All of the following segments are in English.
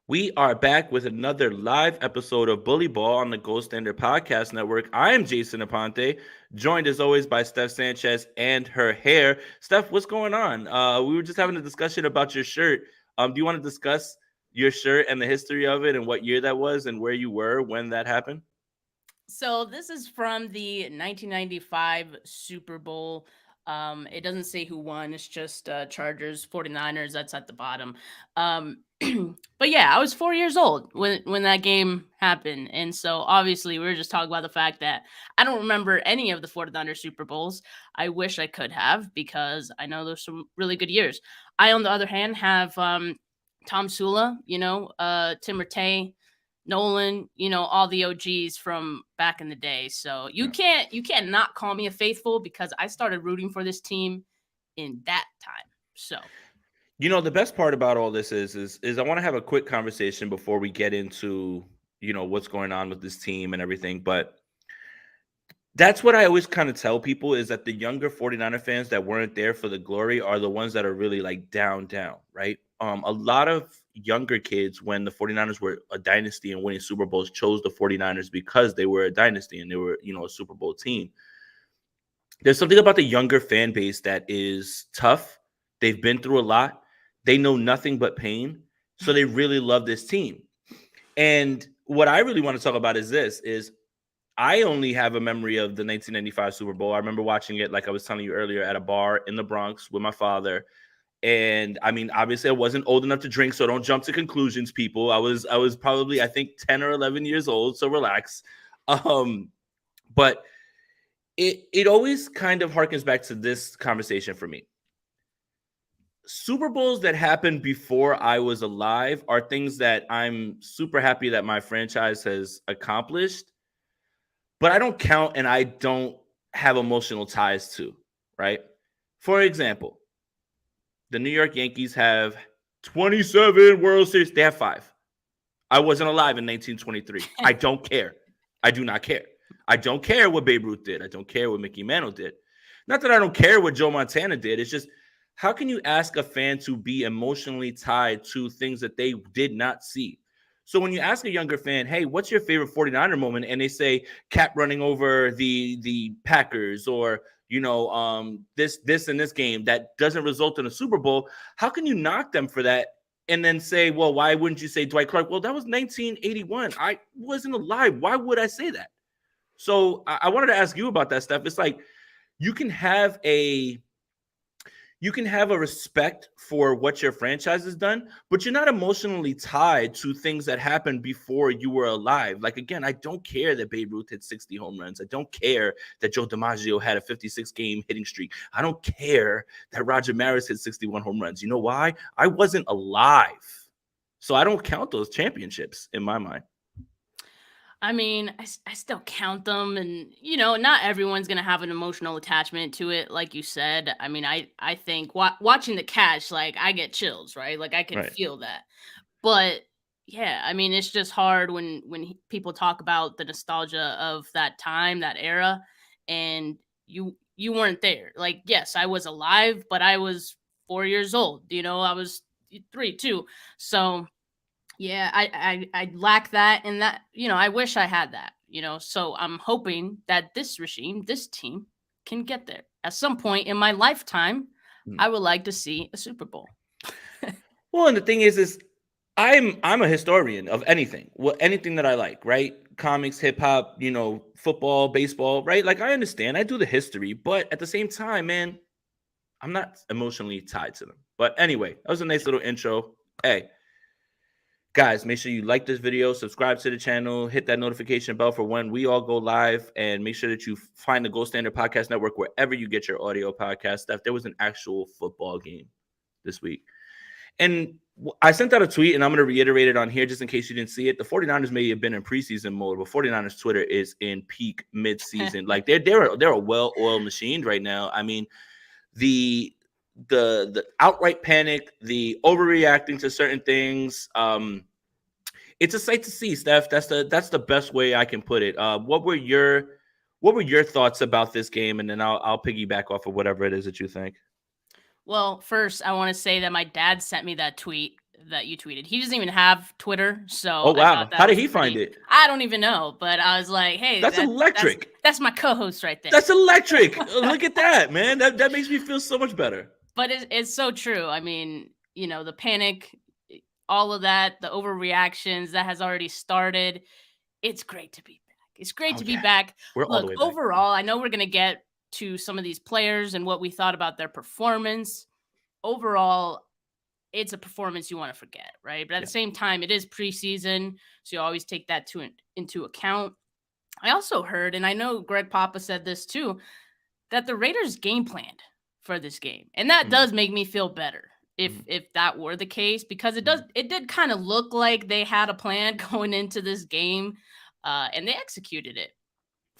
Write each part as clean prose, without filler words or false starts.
We are back with another live episode of Bully Ball on the Gold Standard Podcast Network. I am Jason Aponte, joined as always by Steph Sanchez and her hair. Steph, what's going on? We were just having a discussion about your shirt. Do you want to discuss your shirt and the history of it and what year that was and where you were when that happened? So this is from the 1995 Super Bowl. It doesn't say who won. It's just Chargers, 49ers. That's at the bottom. But yeah, I was 4 years old when that game happened. And so obviously we were just talking about the fact that I don't remember any of the 49ers Super Bowls. I wish I could have because I know there's some really good years. I, on the other hand, have Tom Sula, Tim Rattay, Nolan, all the OGs from back in the day. So you can't not call me a faithful because I started rooting for this team in that time. So The best part about all this is I want to have a quick conversation before we get into, what's going on with this team and everything. But that's what I always kind of tell people is that the younger 49er fans that weren't there for the glory are the ones that are really like down, right? A lot of younger kids when the 49ers were a dynasty and winning Super Bowls chose the 49ers because they were a dynasty and they were, a Super Bowl team. There's something about the younger fan base that is tough. They've been through a lot. They know nothing but pain. So they really love this team. And what I really want to talk about is this is I only have a memory of the 1995 Super Bowl. I remember watching it, like I was telling you earlier, at a bar in the Bronx with my father. And I mean, obviously, I wasn't old enough to drink, so don't jump to conclusions, people. I was probably, I think, 10 or 11 years old, so relax. But it always kind of harkens back to this conversation for me. Super Bowls that happened before I was alive are things that I'm super happy that my franchise has accomplished, but I don't count and I don't have emotional ties to, right? For example, the New York Yankees have 27 World Series. They have 5. I wasn't alive in 1923. I don't care. I do not care. I don't care what Babe Ruth did. I don't care what Mickey Mantle did. Not that I don't care what Joe Montana did. It's just, how can you ask a fan to be emotionally tied to things that they did not see? So when you ask a younger fan, hey, what's your favorite 49er moment? And they say Cap running over the Packers or, this and this game that doesn't result in a Super Bowl, how can you knock them for that and then say, well, why wouldn't you say Dwight Clark? Well, that was 1981. I wasn't alive. Why would I say that? So I wanted to ask you about that stuff. It's like you can have a respect for what your franchise has done, but you're not emotionally tied to things that happened before you were alive. Like, again, I don't care that Babe Ruth hit 60 home runs. I don't care that Joe DiMaggio had a 56-game hitting streak. I don't care that Roger Maris hit 61 home runs. You know why? I wasn't alive. So I don't count those championships in my mind. I mean, I still count them, and not everyone's gonna have an emotional attachment to it, like you said. I mean, I think watching the catch, like I get chills, right? Like I can Right. feel that. But yeah, I mean, it's just hard when people talk about the nostalgia of that time, that era, and you weren't there. Like, yes, I was alive, but I was 4 years old. I was three, too. So yeah, I lack that, and that I wish I had that. So I'm hoping that this regime, this team, can get there at some point in my lifetime. Mm. I would like to see a Super Bowl. Well, and the thing is I'm a historian of anything. Well, anything that I like, right? Comics, hip hop, football, baseball, right? Like I understand, I do the history, but at the same time, man, I'm not emotionally tied to them. But anyway, that was a nice little intro. Hey, guys, make sure you like this video, subscribe to the channel, hit that notification bell for when we all go live, and make sure that you find the Gold Standard Podcast Network wherever you get your audio podcast stuff. There was an actual football game this week. And I sent out a tweet, and I'm going to reiterate it on here just in case you didn't see it. The 49ers may have been in preseason mode, but 49ers Twitter is in peak midseason. Like they're a well-oiled machine right now. I mean, the outright panic, the overreacting to certain things. It's a sight to see, Steph. That's the best way I can put it. What were your thoughts about this game? And then I'll piggyback off of whatever it is that you think. Well, first, I want to say that my dad sent me that tweet that you tweeted. He doesn't even have Twitter, so Oh, I thought wow. that How did was he find pretty. it? I don't even know, but I was like, hey, That's electric. that's my co-host right there. That's electric. Look at that, man. That makes me feel so much better. But it's so true. I mean, the panic, all of that, the overreactions that has already started. It's great to be back. It's great to be back. We're all the Look, way back. overall, I know we're going to get to some of these players and what we thought about their performance. Overall, it's a performance you want to forget, right? But at the same time, it is preseason, so you always take that into account. I also heard, and I know Greg Papa said this too, that the Raiders game planned for this game, and that does make me feel better if that were the case, because it did kind of look like they had a plan going into this game, and they executed it.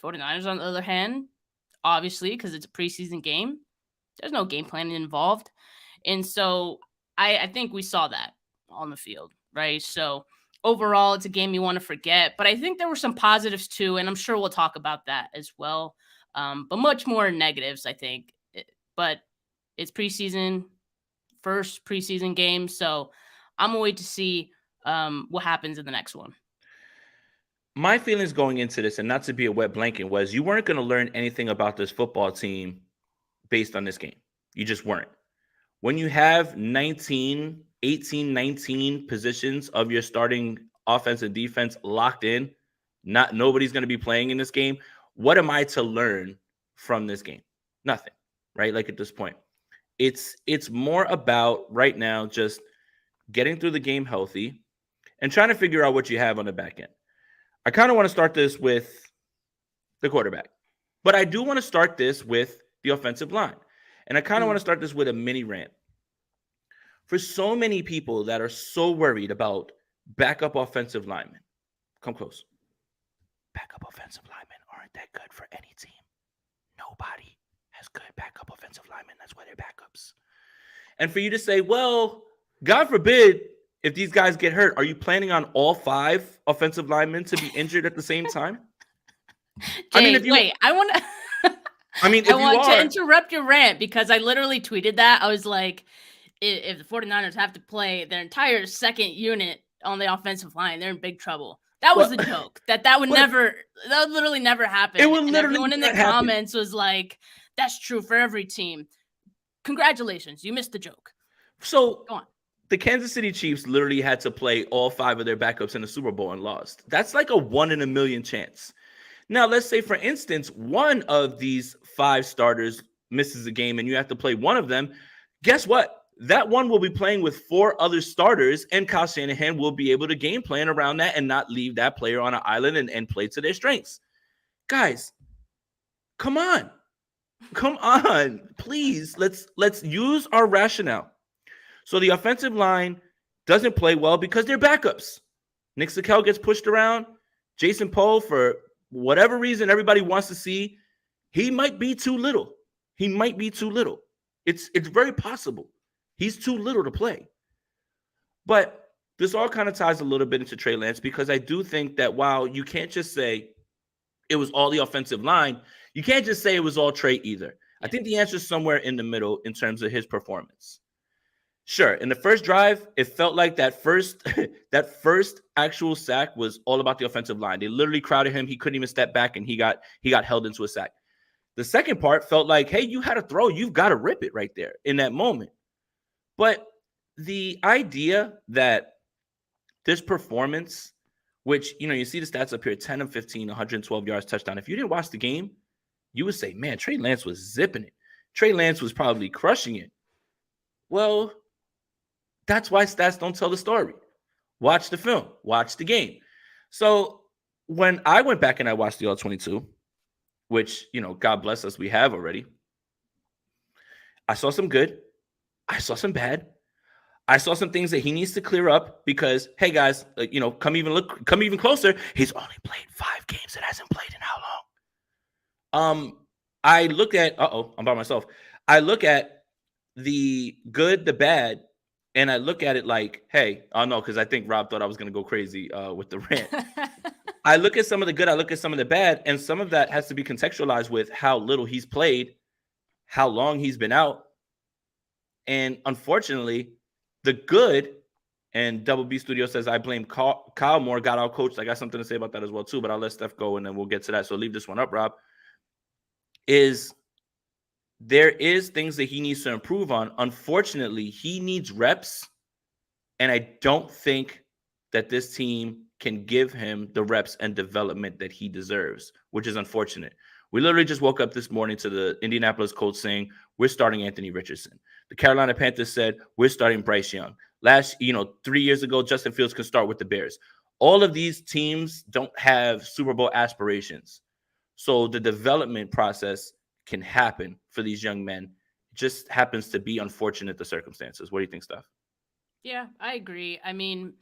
49ers, on the other hand, obviously, because it's a preseason game, there's no game planning involved, and so I think we saw that on the field, right? So overall, it's a game you want to forget, but I think there were some positives too, and I'm sure we'll talk about that as well. But much more negatives, I think. But it's preseason, first preseason game, so I'm gonna wait to see what happens in the next one. My feelings going into this, and not to be a wet blanket, was you weren't going to learn anything about this football team based on this game. You just weren't. When you have 18, 19 positions of your starting offense and defense locked in, nobody's going to be playing in this game. What am I to learn from this game? Nothing, right? Like at this point, it's more about right now just getting through the game healthy and trying to figure out what you have on the back end. I kind of want to start this with the quarterback, but I do want to start this with the offensive line. And I kind of want to start this with a mini rant. For so many people that are so worried about backup offensive linemen, come close. Backup offensive linemen aren't that good for any team. Nobody has good backup offensive linemen. That's why they're backups. And for you to say, well, God forbid, if these guys get hurt, are you planning on all 5 offensive linemen to be injured at the same time? Jay, I want to interrupt your rant because I literally tweeted that. I was like, if the 49ers have to play their entire second unit on the offensive line, they're in big trouble. That was the joke. That would literally never happen. It would literally everyone in the comments was like, that's true for every team. Congratulations, you missed the joke. So go on. The Kansas City Chiefs literally had to play all 5 of their backups in the Super Bowl and lost. That's like a 1 in a million chance. Now, let's say, for instance, one of these 5 starters misses a game and you have to play one of them. Guess what? That one will be playing with 4 other starters, and Kyle Shanahan will be able to game plan around that and not leave that player on an island and play to their strengths. Guys, come on. Come on. Please, let's use our rationale. So the offensive line doesn't play well because they're backups. Nick Sakel gets pushed around. Jason Poe, for whatever reason everybody wants to see, he might be too little. He might be too little. It's very possible. He's too little to play. But this all kind of ties a little bit into Trey Lance, because I do think that while you can't just say it was all the offensive line, you can't just say it was all Trey either. I think the answer is somewhere in the middle in terms of his performance. Sure, in the first drive, it felt like that first actual sack was all about the offensive line. They literally crowded him. He couldn't even step back, and he got held into a sack. The second part felt like, hey, you had a throw. You've got to rip it right there in that moment. But the idea that this performance, which, you see the stats up here, 10 of 15, 112 yards, touchdown. If you didn't watch the game, you would say, man, Trey Lance was zipping it. Trey Lance was probably crushing it. Well, that's why stats don't tell the story. Watch the film. Watch the game. So when I went back and I watched the All-22, which, God bless us, we have already, I saw some good. I saw some bad. I saw some things that he needs to clear up because, hey, guys, come even closer. He's only played 5 games. It hasn't played in how long? I look at, I'm by myself. I look at the good, the bad, and I look at it like, hey, no, because I think Rob thought I was going to go crazy with the rant. I look at some of the good, I look at some of the bad, and some of that has to be contextualized with how little he's played, how long he's been out. And unfortunately, the good And Double B Studio says, I blame Kyle more, got out coached. I got something to say about that as well, too, but I'll let Steph go and then we'll get to that. So leave this one up, Rob. There is things that he needs to improve on. Unfortunately, he needs reps, and I don't think that this team can give him the reps and development that he deserves, which is unfortunate. We literally just woke up this morning to the Indianapolis Colts saying, we're starting Anthony Richardson. The Carolina Panthers said, we're starting Bryce Young. 3 years ago, Justin Fields could start with the Bears. All of these teams don't have Super Bowl aspirations. So the development process can happen for these young men. It just happens to be unfortunate, the circumstances. What do you think, Steph? Yeah, I agree. I mean,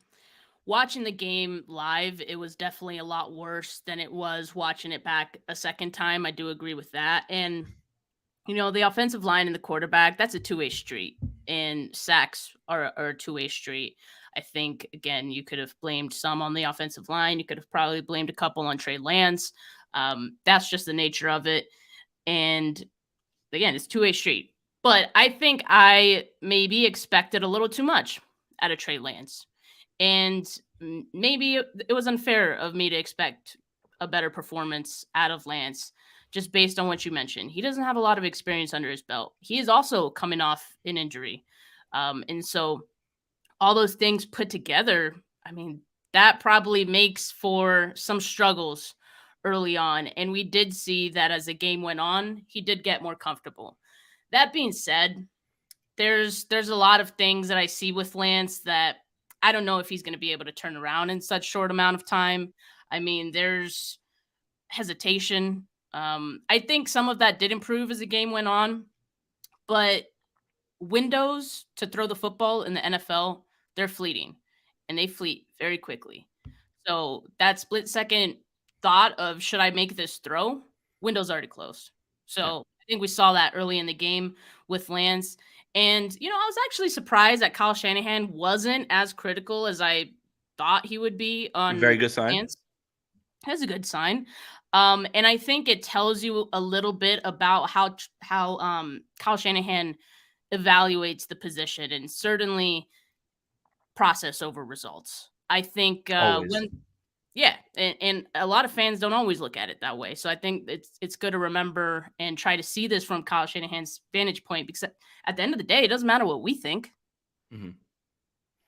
watching the game live, it was definitely a lot worse than it was watching it back a second time. I do agree with that. And, the offensive line and the quarterback, that's a two-way street. And sacks are a two-way street. I think, again, you could have blamed some on the offensive line. You could have probably blamed a couple on Trey Lance. That's just the nature of it. And, again, it's two-way street. But I think I maybe expected a little too much out of Trey Lance. And maybe it was unfair of me to expect a better performance out of Lance, just based on what you mentioned. He doesn't have a lot of experience under his belt. He is also coming off an injury. And so all those things put together, I mean, that probably makes for some struggles early on. And we did see that as the game went on, he did get more comfortable. That being said, there's a lot of things that I see with Lance that I don't know if he's going to be able to turn around in such short amount of time. I mean, there's hesitation. I think some of that did improve as the game went on, but windows to throw the football in the NFL, they're fleeting, and they fleet very quickly. So that split second thought of, should I make this throw? Window's already closed. So I think we saw that early in the game with Lance. And, I was actually surprised that Kyle Shanahan wasn't as critical as I thought he would be on Very good sign. Lance. That's a good sign. And I think it tells you a little bit about how Kyle Shanahan evaluates the position, and certainly process over results. I think and a lot of fans don't always look at it that way. So I think it's good to remember and try to see this from Kyle Shanahan's vantage point, because at the end of the day, it doesn't matter what we think. Mm-hmm.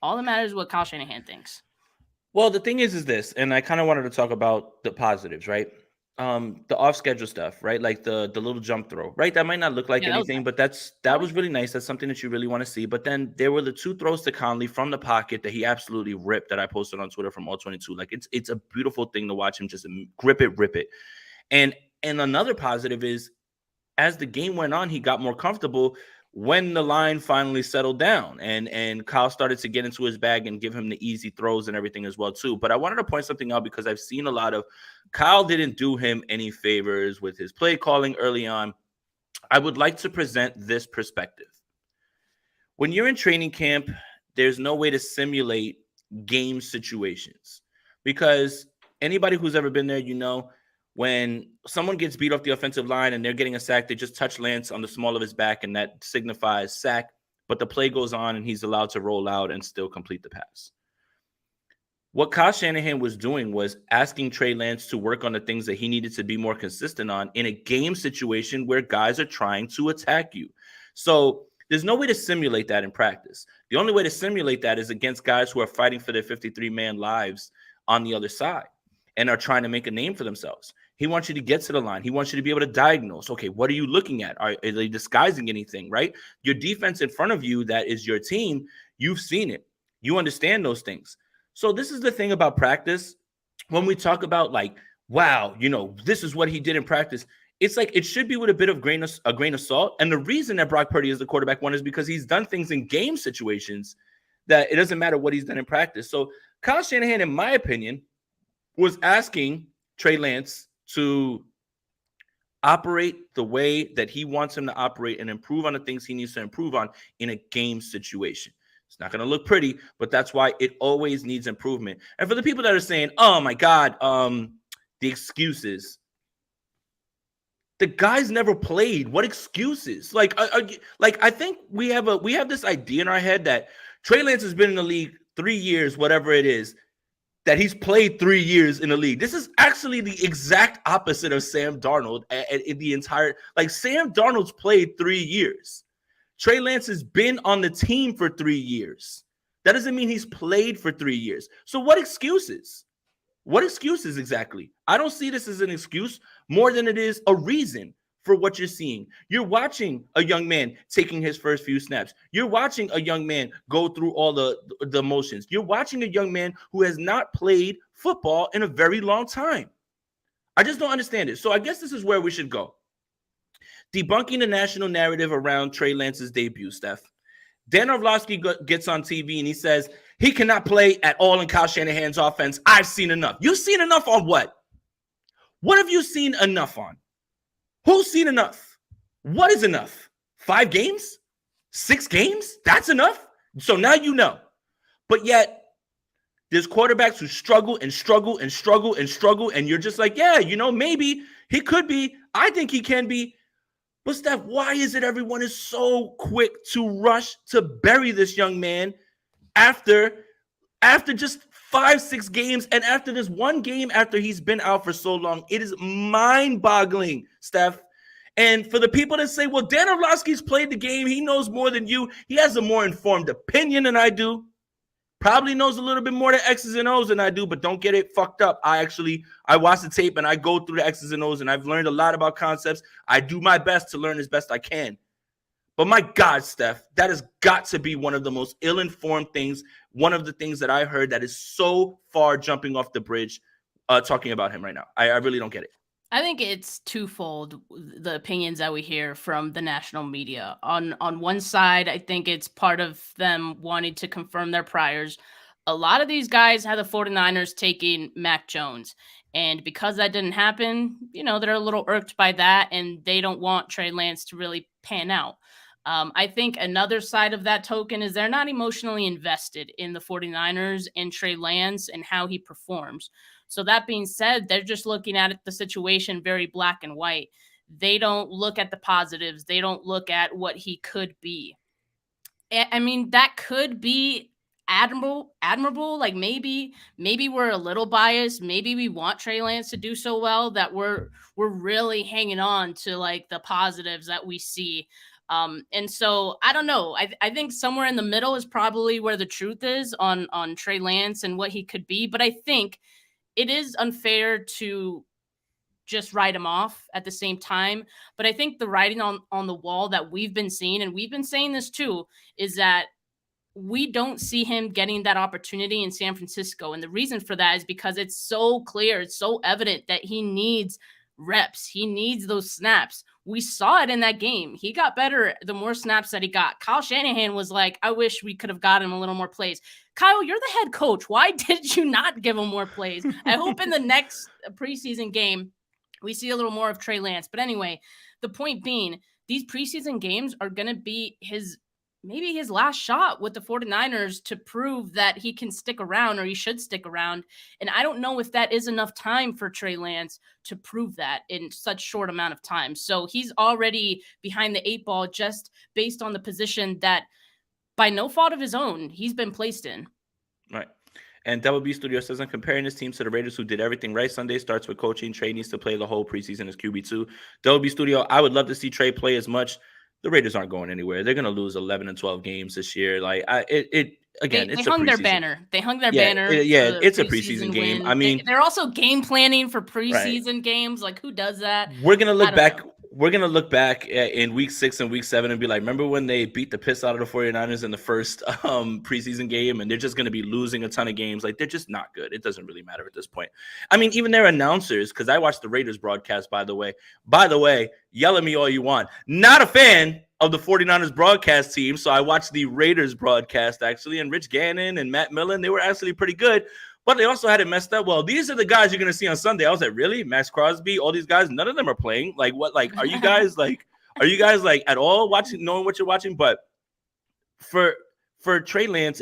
All that matters is what Kyle Shanahan thinks. Well, the thing is this, and I kind of wanted to talk about the positives, right? The off-schedule stuff, right? Like the little jump throw, right? That might not look like anything, but that was really nice. That's something that you really want to see. But then there were the two throws to Conley from the pocket that he absolutely ripped, that I posted on Twitter from All-22. Like it's a beautiful thing to watch him just rip it. And another positive is, as the game went on, he got more comfortable when the line finally settled down, and Kyle started to get into his bag and give him the easy throws and everything as well too. But I wanted to point something out, because I've seen a lot of Kyle didn't do him any favors with his play calling early on. I would like to present this perspective. When you're in training camp, there's no way to simulate game situations, because anybody who's ever been there, when someone gets beat off the offensive line and they're getting a sack, they just touch Lance on the small of his back, and that signifies sack. But the play goes on, and he's allowed to roll out and still complete the pass. What Kyle Shanahan was doing was asking Trey Lance to work on the things that he needed to be more consistent on in a game situation where guys are trying to attack you. So there's no way to simulate that in practice. The only way to simulate that is against guys who are fighting for their 53-man lives on the other side and are trying to make a name for themselves. He wants you to get to the line. He wants you to be able to diagnose. Okay, what are you looking at? Are they disguising anything, right? Your defense in front of you, that is your team, you've seen it. You understand those things. So this is the thing about practice. When we talk about like, wow, this is what he did in practice, it's like it should be with a bit of grain of salt. And the reason that Brock Purdy is the quarterback one is because he's done things in game situations that it doesn't matter what he's done in practice. So Kyle Shanahan, in my opinion, was asking Trey Lance to operate the way that he wants him to operate and improve on the things he needs to improve on in a game situation. It's not going to look pretty, but that's why it always needs improvement. And for the people that are saying, oh my God, the excuses, the guys never played. What excuses? Like I think we have this idea in our head that Trey Lance has been in the league 3 years, whatever it is, that he's played 3 years in the league. This is actually the exact opposite of Sam Darnold in the entire, like Sam Darnold's played 3 years. Trey Lance has been on the team for 3 years. That doesn't mean he's played for 3 years. So what excuses? What excuses exactly? I don't see this as an excuse more than it is a reason for what you're seeing. You're watching a young man taking his first few snaps. You're watching a young man go through all the motions. You're watching a young man who has not played football in a very long time. I just don't understand it. So I guess this is where we should go. Debunking the national narrative around Trey Lance's debut, Steph. Dan Orlovsky gets on TV and he says, he cannot play at all in Kyle Shanahan's offense. I've seen enough. You've seen enough on what? What have you seen enough on? Who's seen enough? What is enough? 5 games? 6 games? That's enough? So now you know. But yet, there's quarterbacks who struggle and struggle and struggle and struggle, and you're just like, yeah, you know, maybe he could be. I think he can be. But Steph, why is it everyone is so quick to rush to bury this young man after just 5-6 games and after this one game after he's been out for so long? It is mind-boggling, Steph. And for the people that say, well, Dan Orlovsky's played the game, he knows more than you, he has a more informed opinion than I do. Probably knows a little bit more the X's and O's than I do, but don't get it fucked up. I watch the tape and I go through the X's and O's and I've learned a lot about concepts. I do my best to learn as best I can. But my God, Steph, that has got to be one of the most ill-informed things, one of the things that I heard that is so far jumping off the bridge talking about him right now. I really don't get it. I think it's twofold, the opinions that we hear from the national media. On one side, I think it's part of them wanting to confirm their priors. A lot of these guys had the 49ers taking Mac Jones. And because that didn't happen, you know, they're a little irked by that, and they don't want Trey Lance to really pan out. I think another side of that token is they're not emotionally invested in the 49ers and Trey Lance and how he performs. So that being said, they're just looking at the situation very black and white. They don't look at the positives. They don't look at what he could be. I mean, that could be admirable. Like maybe we're a little biased. Maybe we want Trey Lance to do so well that we're really hanging on to like the positives that we see. And so I don't know. I think somewhere in the middle is probably where the truth is on Trey Lance and what he could be. But I think it is unfair to just write him off at the same time. But I think the writing on the wall that we've been seeing, and we've been saying this too, is that we don't see him getting that opportunity in San Francisco. And the reason for that is because it's so clear, it's so evident that he needs reps. He needs those snaps. We saw it in that game. He got better the more snaps that he got. Kyle Shanahan was like, I wish we could have got him a little more plays. Kyle, you're the head coach. Why did you not give him more plays? I hope in the next preseason game, we see a little more of Trey Lance. But anyway, the point being, these preseason games are going to be maybe his last shot with the 49ers to prove that he can stick around, or he should stick around. And I don't know if that is enough time for Trey Lance to prove that in such short amount of time. So he's already behind the 8 ball just based on the position that by no fault of his own, he's been placed in. Right. And WB Studio says, I'm comparing this team to the Raiders who did everything right. Sunday starts with coaching. Trey needs to play the whole preseason as QB2. WB Studio, I would love to see Trey play as much. The Raiders aren't going anywhere. They're going to lose 11 and 12 games this year. Like again, they hung their banner. They hung their banner. It's a preseason game. Win. I mean, they're also game planning for preseason games. Like, who does that? We're going to look back. We're going to look back in week 6 and week 7 and be like, remember when they beat the piss out of the 49ers in the first preseason game, and they're just going to be losing a ton of games. Like, they're just not good. It doesn't really matter at this point. I mean, even their announcers, because I watched the Raiders broadcast, by the way, yell at me all you want. Not a fan of the 49ers broadcast team. So I watched the Raiders broadcast actually, and Rich Gannon and Matt Millen, they were actually pretty good, but they also had it messed up. Well, these are the guys you're going to see on Sunday. I was like, really? Max Crosby, all these guys, none of them are playing. Like, what? Like, are you guys like at all watching, knowing what you're watching? But for Trey Lance,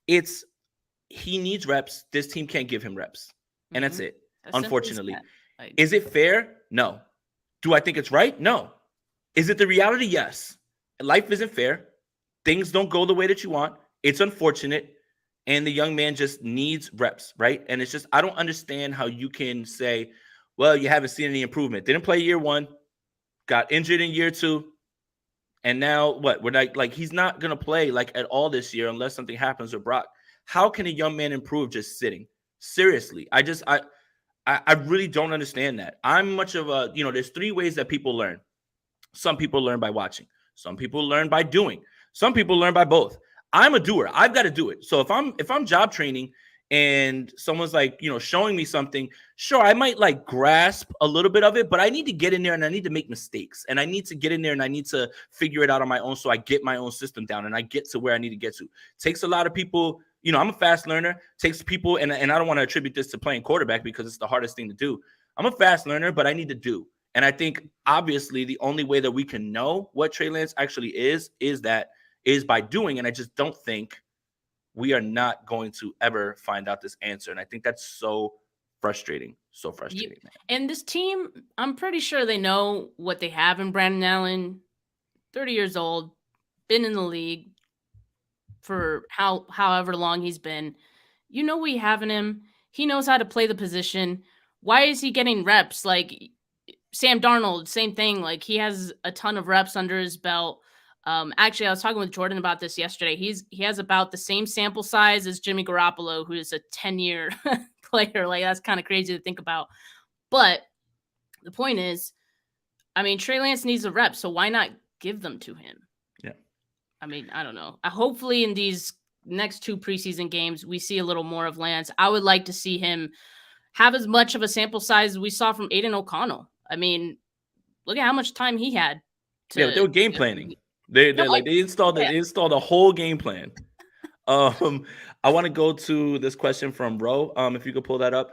he needs reps. This team can't give him reps. And that's it. Unfortunately. Is it fair? No. Do I think it's right? No. Is it the reality? Yes. Life isn't fair. Things don't go the way that you want. It's unfortunate. and the young man just needs reps, right? And it's just, I don't understand how you can say, well, you haven't seen any improvement. Didn't play year one, got injured in year two, and now what? We're like he's not gonna play like at all this year unless something happens with Brock. How can a young man improve just sitting? Seriously, I really don't understand that. I'm much of a, there's three ways that people learn. Some people learn by watching. Some people learn by doing. Some people learn by both. I'm a doer. I've got to do it. So if I'm job training and someone's like, showing me something, sure, I might like grasp a little bit of it, but I need to get in there and I need to make mistakes. And I need to get in there and I need to figure it out on my own so I get my own system down and I get to where I need to get to. Takes a lot of people, I'm a fast learner. Takes people, and I don't want to attribute this to playing quarterback because it's the hardest thing to do. I'm a fast learner, but I need to do. And I think obviously the only way that we can know what Trey Lance actually is by doing. And I just don't think we are not going to ever find out this answer. And I think that's so frustrating. So frustrating, man. And this team, I'm pretty sure they know what they have in Brandon Allen, 30 years old, been in the league for however long he's been. You know what you have in him. He knows how to play the position. Why is he getting reps? Like Sam Darnold, same thing. Like he has a ton of reps under his belt. Actually, I was talking with Jordan about this yesterday. He has about the same sample size as Jimmy Garoppolo, who is a 10-year player. Like that's kind of crazy to think about. But the point is, I mean, Trey Lance needs a rep, so why not give them to him? Yeah. I mean, I don't know. Hopefully in these next two preseason games, we see a little more of Lance. I would like to see him have as much of a sample size as we saw from Aiden O'Connell. I mean, look at how much time he had. Yeah, but they were game planning. They installed a whole game plan. I want to go to this question from Ro. If you could pull that up.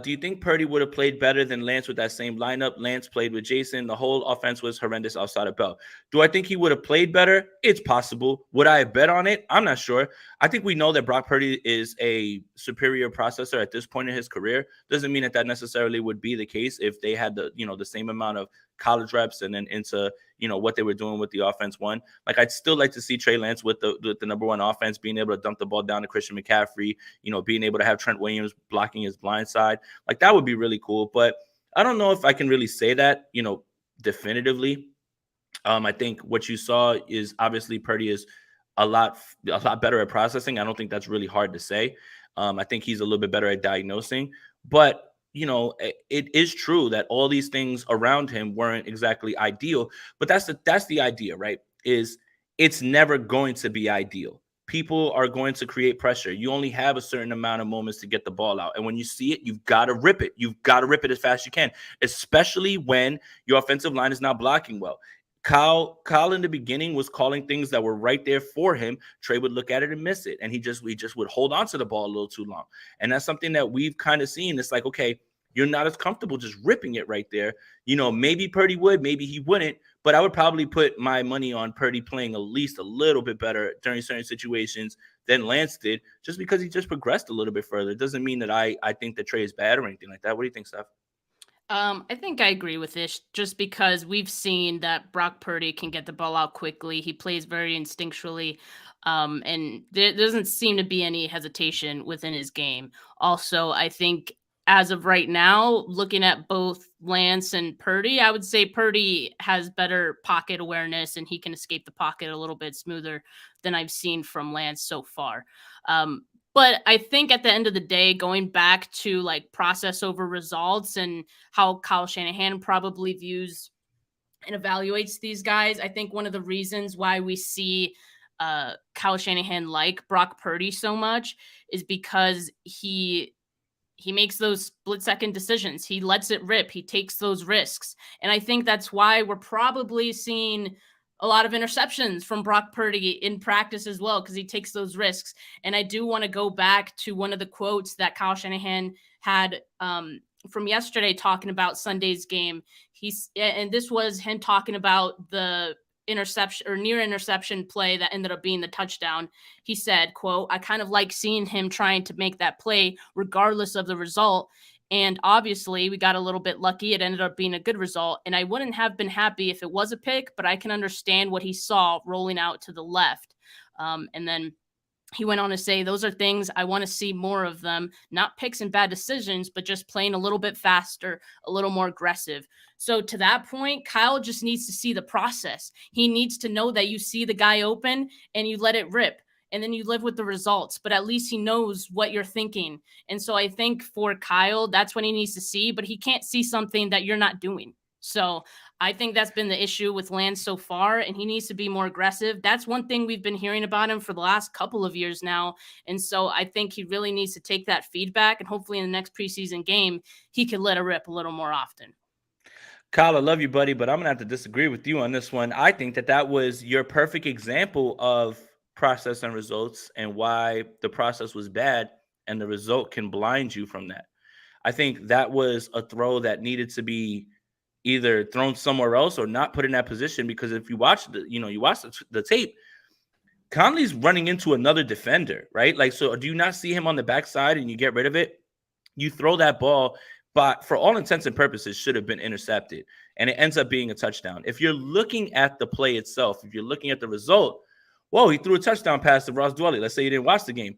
Do you think Purdy would have played better than Lance with that same lineup? Lance played with Jason. The whole offense was horrendous outside of Bell. Do I think he would have played better? It's possible. Would I have bet on it? I'm not sure. I think we know that Brock Purdy is a superior processor at this point in his career. Doesn't mean that necessarily would be the case if they had the same amount of college reps and then into what they were doing with the offense one. Like I'd still like to see Trey Lance with the number one offense, being able to dump the ball down to Christian McCaffrey, being able to have Trent Williams blocking his blind side. Like that would be really cool. But I don't know if I can really say that, definitively. I think what you saw is obviously Purdy is a lot better at processing. I don't think that's really hard to say. I think he's a little bit better at diagnosing, but it is true that all these things around him weren't exactly ideal, but that's the idea, right? Is it's never going to be ideal. People are going to create pressure. You only have a certain amount of moments to get the ball out. And when you see it, you've got to rip it. You've got to rip it as fast as you can, especially when your offensive line is not blocking well. Kyle in the beginning was calling things that were right there for him. Trey would look at it and miss it. And he just would hold on to the ball a little too long. And that's something that we've kind of seen. It's like, okay, you're not as comfortable just ripping it right there. Maybe Purdy would, maybe he wouldn't, but I would probably put my money on Purdy playing at least a little bit better during certain situations than Lance did, just because he just progressed a little bit further. It doesn't mean that I think that Trey is bad or anything like that. What do you think, Steph? I think I agree with this just because we've seen that Brock Purdy can get the ball out quickly. He plays very instinctually, and there doesn't seem to be any hesitation within his game. Also, I think as of right now, looking at both Lance and Purdy, I would say Purdy has better pocket awareness and he can escape the pocket a little bit smoother than I've seen from Lance so far. But I think at the end of the day, going back to like process over results and how Kyle Shanahan probably views and evaluates these guys, I think one of the reasons why we see Kyle Shanahan like Brock Purdy so much is because he makes those split-second decisions. He lets it rip. He takes those risks. And I think that's why we're probably seeing a lot of interceptions from Brock Purdy in practice as well, because he takes those risks. And I do want to go back to one of the quotes that Kyle Shanahan had from yesterday talking about Sunday's game. And this was him talking about the interception or near interception play that ended up being the touchdown. He said, quote, "I kind of like seeing him trying to make that play regardless of the result. And obviously we got a little bit lucky. It ended up being a good result. And I wouldn't have been happy if it was a pick, but I can understand what he saw rolling out to the left." And then He went on to say, those are things I want to see more of them, not picks and bad decisions, but just playing a little bit faster, a little more aggressive. So to that point, Kyle just needs to see the process. He needs to know that you see the guy open and you let it rip and then you live with the results, but at least he knows what you're thinking. And so I think for Kyle, that's what he needs to see, but he can't see something that you're not doing. So I think that's been the issue with Lance so far, and he needs to be more aggressive. That's one thing we've been hearing about him for the last couple of years now. And so I think he really needs to take that feedback, and hopefully in the next preseason game, he can let it rip a little more often. Kyle, I love you, buddy, but I'm going to have to disagree with you on this one. I think that was your perfect example of process and results and why the process was bad and the result can blind you from that. I think that was a throw that needed to be either thrown somewhere else or not put in that position, because if you watch the tape, Conley's running into another defender, right? Like, so do you not see him on the backside and you get rid of it? You throw that ball, but for all intents and purposes should have been intercepted, and it ends up being a touchdown. If you're looking at the play itself, if you're looking at the result, whoa, he threw a touchdown pass to Ross Dwelly. Let's say you didn't watch the game.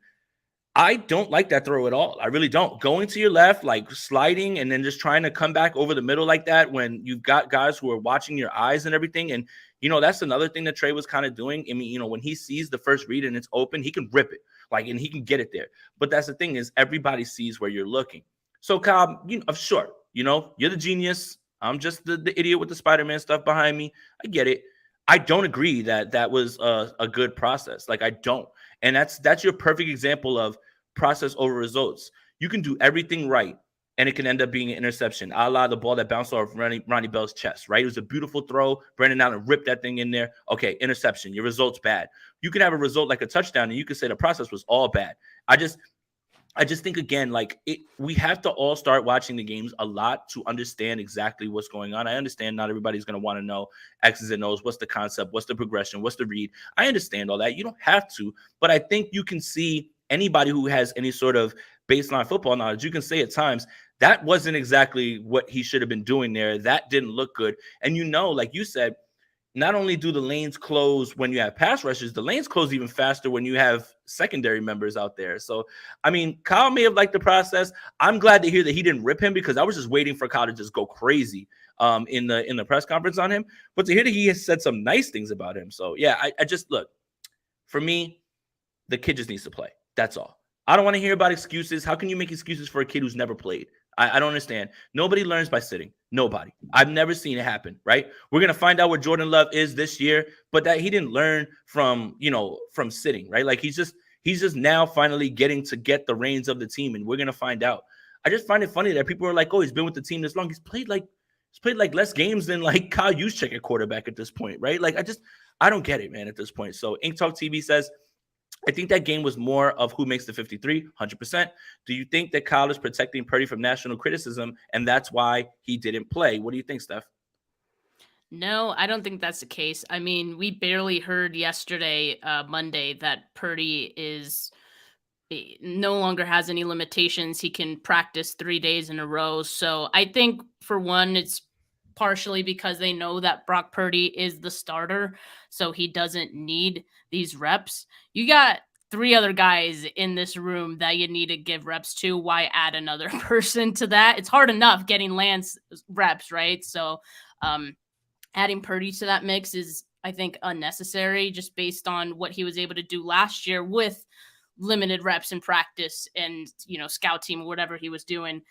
I don't like that throw at all. I really don't. Going to your left, like sliding and then just trying to come back over the middle like that when you've got guys who are watching your eyes and everything. And, that's another thing that Trey was kind of doing. I mean, when he sees the first read and it's open, he can rip it, and he can get it there. But that's the thing, is everybody sees where you're looking. So, Kyle, sure, you're the genius. I'm just the idiot with the Spider-Man stuff behind me. I get it. I don't agree that was a good process. Like, I don't. And that's your perfect example of process over results. You can do everything right, and it can end up being an interception, a la the ball that bounced off Ronnie Bell's chest, right? It was a beautiful throw. Brandon Allen ripped that thing in there. Okay, interception. Your result's bad. You can have a result like a touchdown, and you can say the process was all bad. I just think, again, we have to all start watching the games a lot to understand exactly what's going on. I understand not everybody's going to want to know X's and O's. What's the concept? What's the progression? What's the read? I understand all that. You don't have to, but I think you can see anybody who has any sort of baseline football knowledge. You can say at times that wasn't exactly what he should have been doing there. That didn't look good. And like you said, not only do the lanes close when you have pass rushes, the lanes close even faster when you have secondary members out there. So, I mean, Kyle may have liked the process. I'm glad to hear that he didn't rip him, because I was just waiting for Kyle to just go crazy in the press conference on him. But to hear that he has said some nice things about him. So, yeah, I just, look, for me, the kid just needs to play. That's all. I don't want to hear about excuses. How can you make excuses for a kid who's never played? I don't understand. Nobody learns by sitting. Nobody. I've never seen it happen, right? We're going to find out what Jordan Love is this year, but that he didn't learn from sitting, right? Like, he's just now finally getting to get the reins of the team, and we're going to find out. I just find it funny that people are like, oh, he's been with the team this long. He's played less games than like Kyle Juszczyk at quarterback at this point, right? Like, I don't get it, man, at this point. So Ink Talk TV says, I think that game was more of who makes the 53, 100%. Do you think that Kyle is protecting Purdy from national criticism, and that's why he didn't play? What do you think, Steph? No, I don't think that's the case. I mean, we barely heard yesterday, Monday, that Purdy no longer has any limitations. He can practice 3 days in a row. So I think, for one, it's partially because they know that Brock Purdy is the starter, so he doesn't need these reps. You got 3 other guys in this room that you need to give reps to. Why add another person to that? It's hard enough getting Lance reps, right? So adding Purdy to that mix is, I think, unnecessary, just based on what he was able to do last year with limited reps in practice and, scout team, whatever he was doing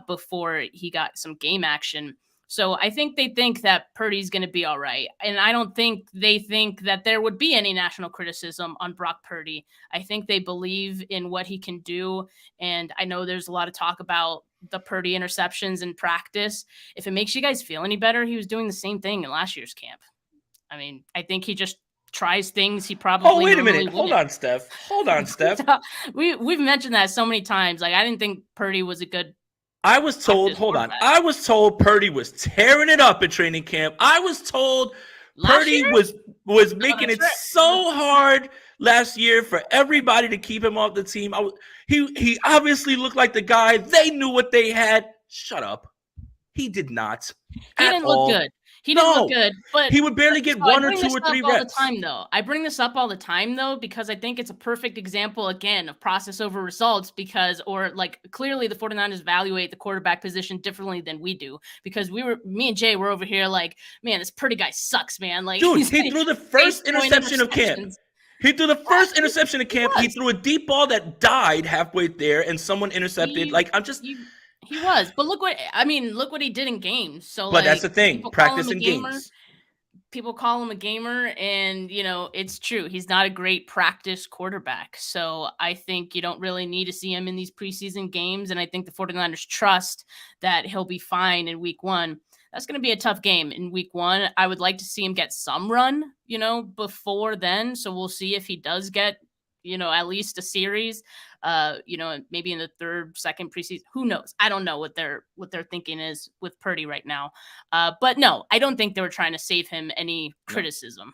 before he got some game action. So I think they think that Purdy's going to be all right. And I don't think they think that there would be any national criticism on Brock Purdy. I think they believe in what he can do. And I know there's a lot of talk about the Purdy interceptions in practice. If it makes you guys feel any better, he was doing the same thing in last year's camp. I mean, I think he just tries things he probably. Oh, wait a minute. Hold on, Steph. We've mentioned that so many times. Like, I didn't think Purdy was a good. I was told Purdy was tearing it up at training camp. I was told Purdy was making it so hard last year for everybody to keep him off the team. He obviously looked like the guy. They knew what they had. Shut up. He did not. He didn't look good. He didn't look No, good, but he would barely get so I 1 or bring 2 this or up 3 all the reps. time, though. I bring this up all the time, though, because I think it's a perfect example, again, of process over results because, or like clearly the 49ers evaluate the quarterback position differently than we do because me and Jay were over here like, man, this Purdy guy sucks, man. Like, Dude, he threw the first throwing interception of camp. interceptions. He threw the first He interception of camp. He was. threw a deep ball that died halfway there, and someone intercepted. Like, I'm just. He was. But look what he did in games. So, But that's like, the thing. people call him Practice a in gamer. games. People call him a gamer, and it's true. He's not a great practice quarterback. So I think you don't really need to see him in these preseason games. And I think the 49ers trust that he'll be fine in week 1. That's going to be a tough game in week 1. I would like to see him get some run, before then. So we'll see if he does get, at least a series, maybe in the second preseason. Who knows? I don't know what their thinking is with Purdy right now. But no, I don't think they were trying to save him any criticism.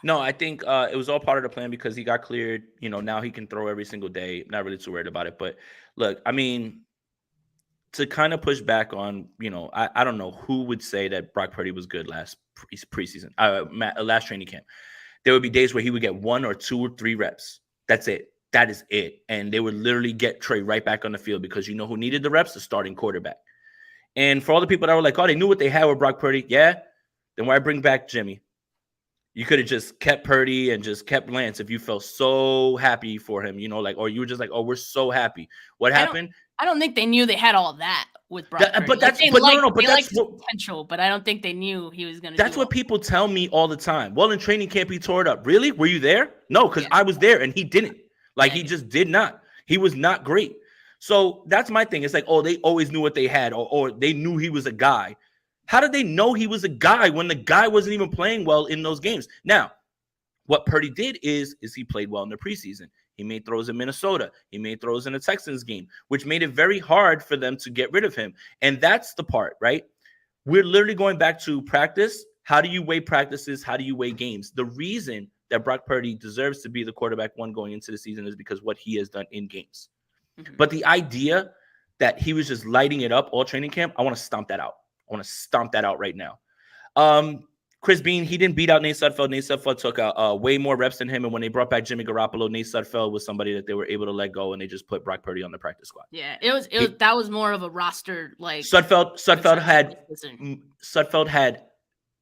No, I think it was all part of the plan because he got cleared. Now he can throw every single day. Not really too worried about it. But look, I mean, to kind of push back on, I don't know who would say that Brock Purdy was good last preseason, last training camp. There would be days where he would get 1 or 2 or 3 reps. That's it. That is it. And they would literally get Trey right back on the field because who needed the reps? The starting quarterback. And for all the people that were like, oh, they knew what they had with Brock Purdy. Yeah. Then why bring back Jimmy? You could have just kept Purdy and just kept Lance if you felt so happy for him, or you were just like, oh, we're so happy. What happened? I don't think they knew they had all that with Brock Purdy. But that's potential, but I don't think they knew he was going to. That's what people tell me all the time. Well, in training camp, he tore it up. Really? Were you there? No, because I was there and he didn't. He just did not. He was not great. So that's my thing. It's like, oh, they always knew what they had, or they knew he was a guy. How did they know he was a guy when the guy wasn't even playing well in those games? Now, what Purdy did is he played well in the preseason. He made throws in Minnesota. He made throws in the Texans game, which made it very hard for them to get rid of him. And that's the part, right? We're literally going back to practice. How do you weigh practices? How do you weigh games? The reason that Brock Purdy deserves to be the quarterback 1 going into the season is because what he has done in games. Mm-hmm. But the idea that he was just lighting it up all training camp, I want to stomp that out. I want to stomp that out right now. Chris Bean, he didn't beat out Nate Sudfeld. Nate Sudfeld took way more reps than him. And when they brought back Jimmy Garoppolo, Nate Sudfeld was somebody that they were able to let go, and they just put Brock Purdy on the practice squad. Yeah, that was more of a roster like Sudfeld had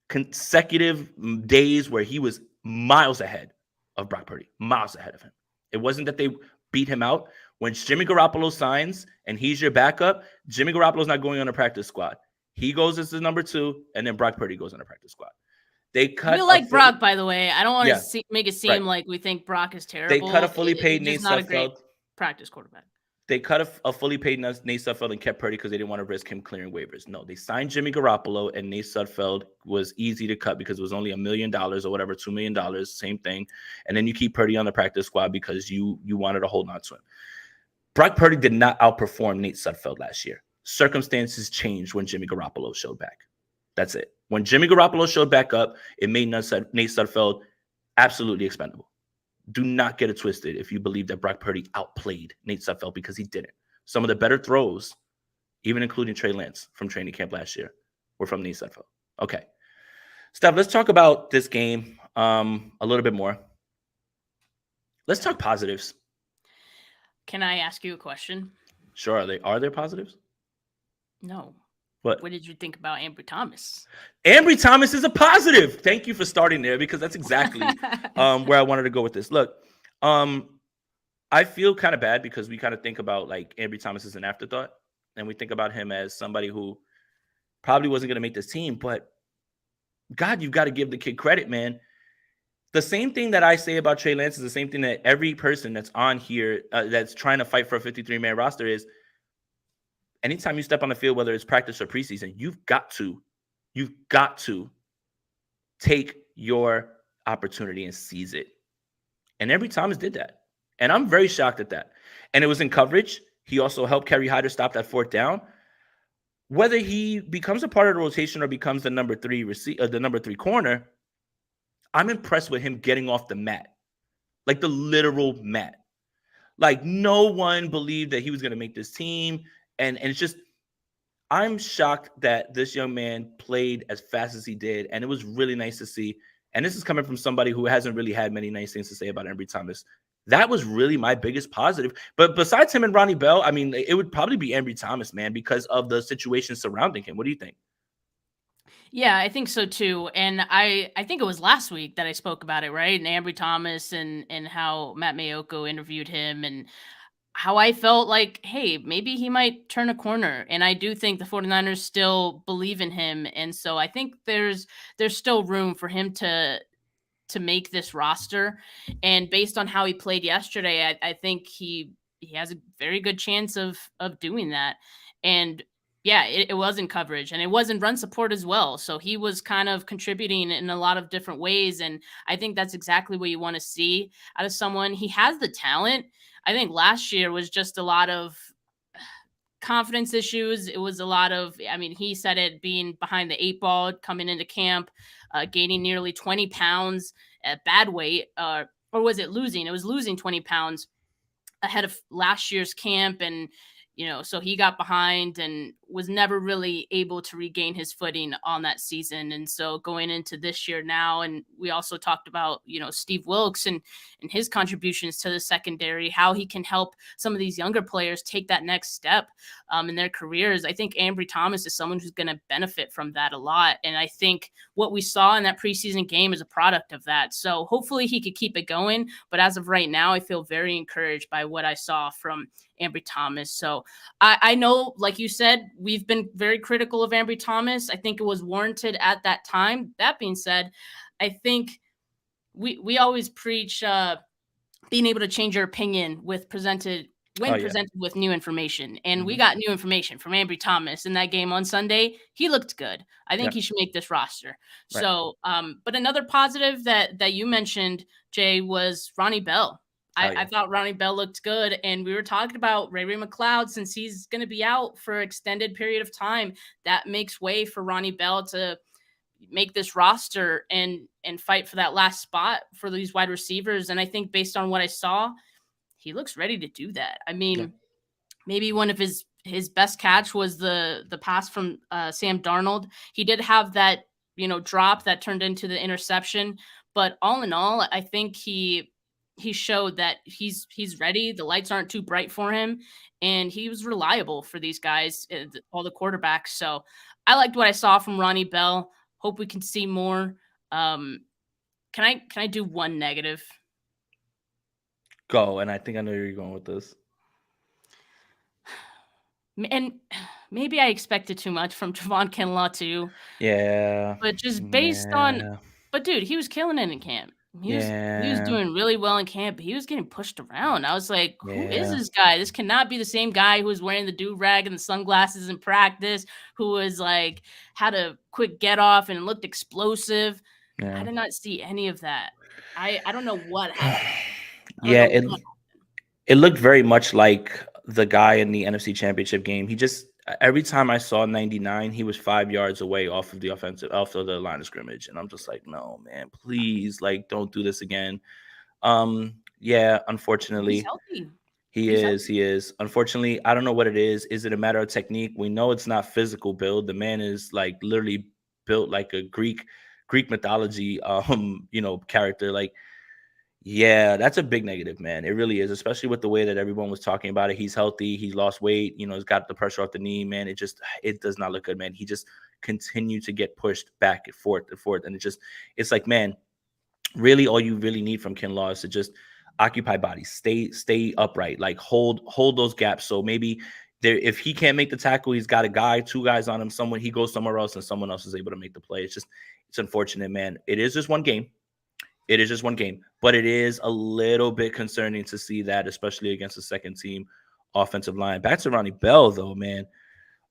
consecutive days where he was miles ahead of Brock Purdy, miles ahead of him. It wasn't that they beat him out. When Jimmy Garoppolo signs and he's your backup, Jimmy Garoppolo's not going on a practice squad. He goes as the number 2, and then Brock Purdy goes on a practice squad. They cut. We like Brock, by the way. I don't want to make it seem like we think Brock is terrible. They cut a fully paid Nate Sudfeld. Not a great practice quarterback. They cut a fully paid Nate Sudfeld and kept Purdy because they didn't want to risk him clearing waivers. No, they signed Jimmy Garoppolo, and Nate Sudfeld was easy to cut because it was only $1 million or whatever, $2 million, same thing. And then you keep Purdy on the practice squad because you wanted to hold on to him. Brock Purdy did not outperform Nate Sudfeld last year. Circumstances changed when Jimmy Garoppolo showed back. That's it. When Jimmy Garoppolo showed back up, it made Nate Sudfeld absolutely expendable. Do not get it twisted if you believe that Brock Purdy outplayed Nate Sudfeld, because he didn't. Some of the better throws, even including Trey Lance from training camp last year, were from Nate Sudfeld. Okay. Steph, let's talk about this game a little bit more. Let's talk positives. Can I ask you a question? Sure. Are there positives? No. What did you think about Ambry Thomas? Ambry Thomas is a positive. Thank you for starting there, because that's exactly where I wanted to go with this. Look, I feel kind of bad because we kind of think about like Ambry Thomas as an afterthought, and we think about him as somebody who probably wasn't going to make this team. But God, you've got to give the kid credit, man. The same thing that I say about Trey Lance is the same thing that every person that's on here that's trying to fight for a 53-man roster is. Anytime you step on the field, whether it's practice or preseason, you've got to take your opportunity and seize it. And Ambry Thomas did that. And I'm very shocked at that. And it was in coverage. He also helped Kerry Hyder stop that 4th down. Whether he becomes a part of the rotation or becomes the number 3 corner, I'm impressed with him getting off the mat, like the literal mat. Like, no one believed that he was going to make this team. And it's just, I'm shocked that this young man played as fast as he did, and it was really nice to see. And this is coming from somebody who hasn't really had many nice things to say about Ambry Thomas. That was really my biggest positive. But besides him and Ronnie Bell, I mean, it would probably be Ambry Thomas, man, because of the situation surrounding him. What do you think? Yeah, I think so too. And I think it was last week that I spoke about it, right? And Ambry Thomas and how Matt Mayoko interviewed him and how I felt like, hey, maybe he might turn a corner. And I do think the 49ers still believe in him. And so I think there's still room for him to make this roster. And based on how he played yesterday, I think he has a very good chance of doing that. And yeah, it was in coverage and it was in run support as well. So he was kind of contributing in a lot of different ways. And I think that's exactly what you want to see out of someone. He has the talent. I think last year was just a lot of confidence issues. It was a lot of, I mean, he said it being behind the eight ball coming into camp, gaining nearly 20 pounds at bad weight, or was it losing? It was losing 20 pounds ahead of last year's camp. And, so he got behind and was never really able to regain his footing on that season. And so going into this year now, and we also talked about, Steve Wilkes and his contributions to the secondary, how he can help some of these younger players take that next step in their careers. I think Ambry Thomas is someone who's going to benefit from that a lot. And I think what we saw in that preseason game is a product of that. So hopefully he could keep it going. But as of right now, I feel very encouraged by what I saw from Ambry Thomas. So I know, like you said, we've been very critical of Ambry Thomas. I think it was warranted at that time. That being said, I think we always preach being able to change your opinion presented with new information. And we got new information from Ambry Thomas in that game on Sunday. He looked good. I think he should make this roster. Right. So, but another positive that you mentioned, Jay, was Ronnie Bell. I thought Ronnie Bell looked good. And we were talking about Ray McCloud, since he's going to be out for an extended period of time. That makes way for Ronnie Bell to make this roster and fight for that last spot for these wide receivers. And I think based on what I saw, he looks ready to do that. I mean, maybe one of his best catch was the pass from Sam Darnold. He did have that, drop that turned into the interception. But all in all, I think he showed that he's ready. The lights aren't too bright for him, and he was reliable for these guys, all the quarterbacks. So I liked what I saw from Ronnie Bell. Hope we can see more. Can I do one negative? Go, and I think I know where you're going with this. And maybe I expected too much from Javon Kinlaw too. Yeah. But just based on, but dude, he was killing it in camp. He was doing really well in camp. He was getting pushed around. I was like, who is this guy? This cannot be the same guy who was wearing the do-rag and the sunglasses in practice, who was like, had a quick get off and looked explosive. I did not see any of that. I don't know what happened. It looked very much like the guy in the NFC Championship game. He just, every time I saw 99, he was 5 yards away off of the line of scrimmage. And I'm just like, no, man, please, like, don't do this again. Unfortunately. He's healthy. He is. Unfortunately, I don't know what it is. Is it a matter of technique? We know it's not physical build. The man is like literally built like a Greek mythology, character. Like, yeah, that's a big negative, man. It really is, especially with the way that everyone was talking about it. He's healthy. He's lost weight. He's got the pressure off the knee, man. It does not look good, man. He just continued to get pushed back and forth. And it's like, man, really all you really need from Kinlaw is to just occupy bodies, stay upright, like hold those gaps. So maybe if he can't make the tackle, he's got a guy, two guys on him, he goes somewhere else and someone else is able to make the play. It's unfortunate, man. It is just one game. But it is a little bit concerning to see that, especially against the second team offensive line. Back to Ronnie Bell, though, man.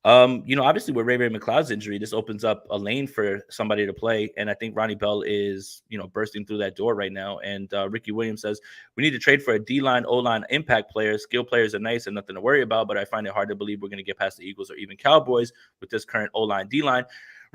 Obviously with Ray McCloud's injury, this opens up a lane for somebody to play. And I think Ronnie Bell is, bursting through that door right now. And Ricky Williams says, we need to trade for a D-line, O-line impact player. Skill players are nice and nothing to worry about, but I find it hard to believe we're going to get past the Eagles or even Cowboys with this current O-line, D-line.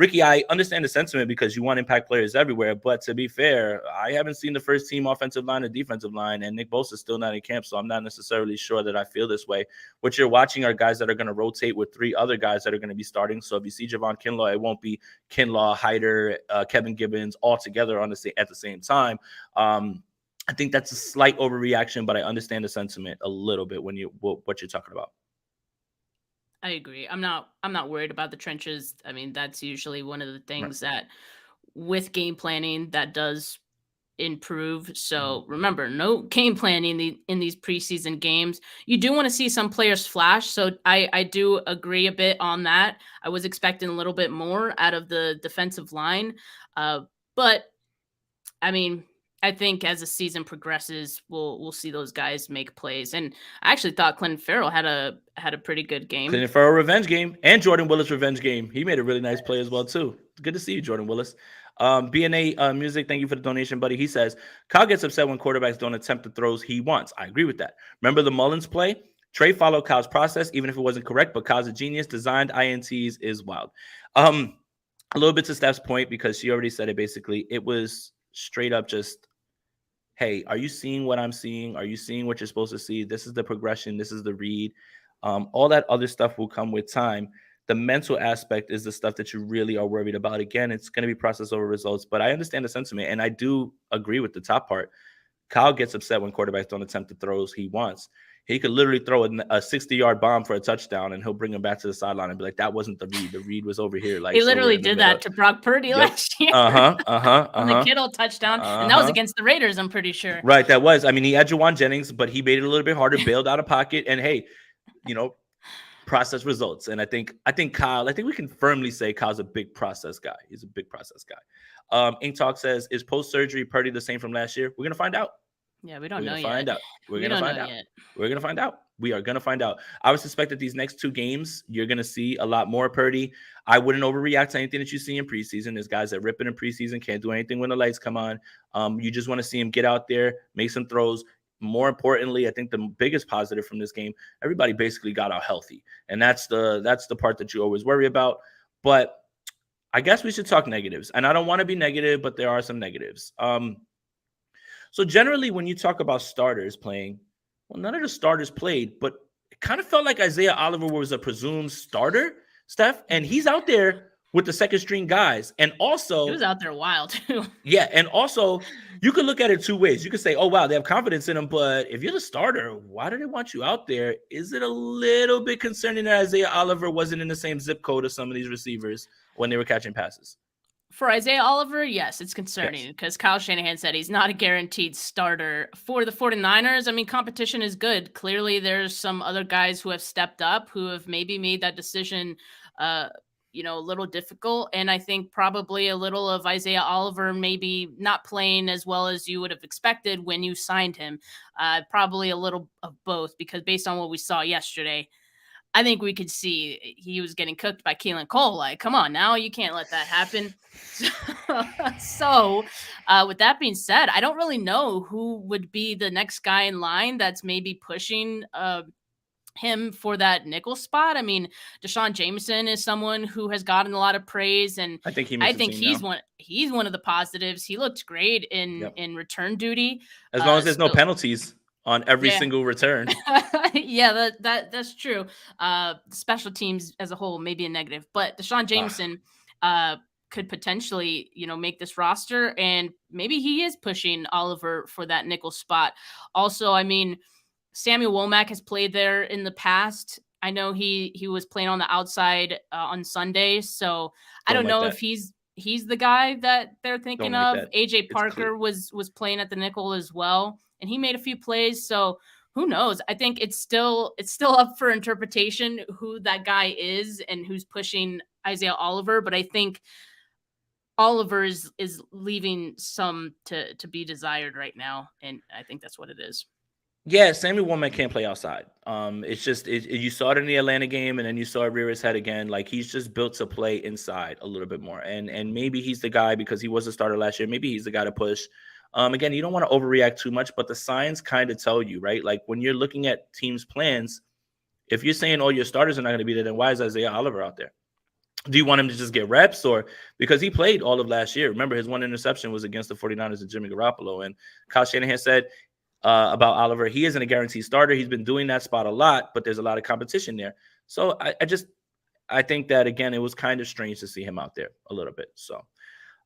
Ricky, I understand the sentiment because you want impact players everywhere. But to be fair, I haven't seen the first team offensive line or defensive line, and Nick Bosa's still not in camp, so I'm not necessarily sure that I feel this way. What you're watching are guys that are going to rotate with 3 other guys that are going to be starting. So if you see Javon Kinlaw, it won't be Kinlaw, Hyder, Kevin Gibbons all together at the same time. I think that's a slight overreaction, but I understand the sentiment a little bit when what you're talking about. I agree. I'm not worried about the trenches. I mean, that's usually one of the things that with game planning that does improve. So remember, no game planning in these preseason games. You do want to see some players flash. So I do agree a bit on that. I was expecting a little bit more out of the defensive line. But I mean, I think as the season progresses, we'll see those guys make plays. And I actually thought Clinton Farrell had a pretty good game. Clinton Farrell revenge game and Jordan Willis revenge game. He made a really nice play as well too. Good to see you, Jordan Willis. BNA Music, thank you for the donation, buddy. He says, Kyle gets upset when quarterbacks don't attempt the throws he wants. I agree with that. Remember the Mullins play? Trey followed Kyle's process, even if it wasn't correct, but Kyle's a genius. Designed INTs is wild. A little bit to Steph's point, because she already said it basically. It was straight up just, hey, are you seeing what I'm seeing? Are you seeing what you're supposed to see? This is the progression. This is the read. All that other stuff will come with time. The mental aspect is the stuff that you really are worried about. Again, it's going to be process over results, but I understand the sentiment, and I do agree with the top part. Kyle gets upset when quarterbacks don't attempt the throws he wants. He could literally throw a 60-yard bomb for a touchdown, and he'll bring him back to the sideline and be like, that wasn't the read. The read was over here. Like, he literally did that to Brock Purdy last year. On the Kittle touchdown. And that was against the Raiders, I'm pretty sure. Right, that was. I mean, he had Juwan Jennings, but he made it a little bit harder, bailed out of pocket, and hey, process results. And I think Kyle, we can firmly say Kyle's a big process guy. He's a big process guy. Ink Talk says, is post-surgery Purdy the same from last year? We're going to find out. Yeah, we don't know yet. We're going to find out. We're going to find out. We are going to find out. I would suspect that these next 2 games, you're going to see a lot more Purdy. I wouldn't overreact to anything that you see in preseason. There's guys that rip it in preseason, can't do anything when the lights come on. You just want to see him get out there, make some throws. More importantly, I think the biggest positive from this game, everybody basically got out healthy. And that's the part that you always worry about. But I guess we should talk negatives. And I don't want to be negative, but there are some negatives. So generally, when you talk about starters playing, well, none of the starters played, but it kind of felt like Isaiah Oliver was a presumed starter, Steph, and he's out there with the second string guys. And also, he was out there wild too. Yeah, and also, you could look at it 2 ways. You could say, oh, wow, they have confidence in him, but if you're the starter, why do they want you out there? Is it a little bit concerning that Isaiah Oliver wasn't in the same zip code as some of these receivers when they were catching passes? For Isaiah Oliver, yes, it's concerning because Kyle Shanahan said he's not a guaranteed starter for the 49ers. I mean, competition is good. Clearly, there's some other guys who have stepped up, who have maybe made that decision a little difficult. And I think probably a little of Isaiah Oliver maybe not playing as well as you would have expected when you signed him. Probably a little of both, because based on what we saw yesterday, I think we could see he was getting cooked by Keelan Cole. Like, come on now, you can't let that happen. So with that being said, I don't really know who would be the next guy in line that's maybe pushing him for that nickel spot. I mean, Deshaun Jameson is someone who has gotten a lot of praise, and I think he's one of the positives. He looked great in return duty. As long as there's no penalties on every single return. Yeah, that's true. Special teams as a whole may be a negative, but Deshaun Jameson could potentially, make this roster, and maybe he is pushing Oliver for that nickel spot. Also, I mean, Samuel Womack has played there in the past. I know he was playing on the outside on Sunday, so I don't know if he's the guy that they're thinking of. AJ Parker was playing at the nickel as well, and he made a few plays. So who knows? I think it's still up for interpretation who that guy is and who's pushing Isaiah Oliver. But I think Oliver is leaving some to be desired right now, and I think that's what it is. Yeah, Samuel Womack can't play outside. It's just you saw it in the Atlanta game, and then you saw it rear his head again. Like, he's just built to play inside a little bit more, and maybe he's the guy because he was a starter last year. Maybe he's the guy to push. Again, you don't want to overreact too much, but the signs kind of tell you, right? Like, when you're looking at teams' plans, if you're saying all your starters are not going to be there, then why is Isaiah Oliver out there? Do you want him to just get reps, or because he played all of last year? Remember, his one interception was against the 49ers and Jimmy Garoppolo. And Kyle Shanahan said about Oliver, he isn't a guaranteed starter. He's been doing that spot a lot, but there's a lot of competition there. So I think that, again, it was kind of strange to see him out there a little bit. So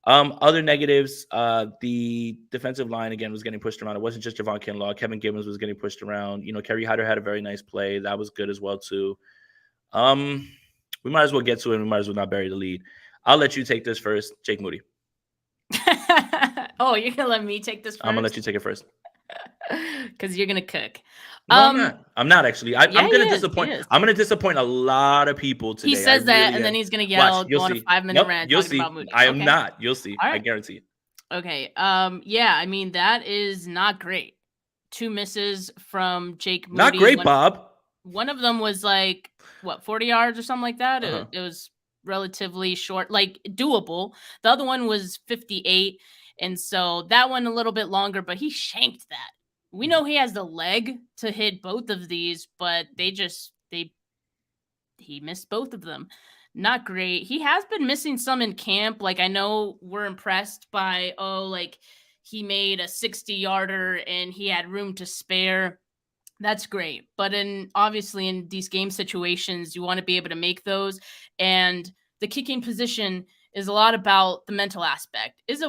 other negatives, the defensive line, again, was getting pushed around. It wasn't just Javon Kinlaw. Kevin Gibbons was getting pushed around. Kerry Hyder had a very nice play. That was good as well, too. We might as well get to it, and we might as well not bury the lead. I'll let you take this first, Jake Moody. Oh, you're going to let me take this first? I'm going to let you take it first. Because you're going to cook. No, I'm not. I'm not, actually. I'm going to disappoint. I'm going to disappoint a lot of people today. He says that, and then he's going to yell, go on a 5-minute rant talking about Moody. I am not. You'll see. Right. I guarantee it. Okay. Yeah, I mean, that is not great. 2 misses from Jake Moody. Not great, Bob. One of them was like, 40 yards or something like that? Uh-huh. It was relatively short, like doable. The other one was 58. And so that one a little bit longer, but he shanked that. We know he has the leg to hit both of these, but he missed both of them. Not great. He has been missing some in camp. Like, I know we're impressed by, he made a 60-yarder and he had room to spare. That's great. But obviously in these game situations, you want to be able to make those. And the kicking position is a lot about the mental aspect. It's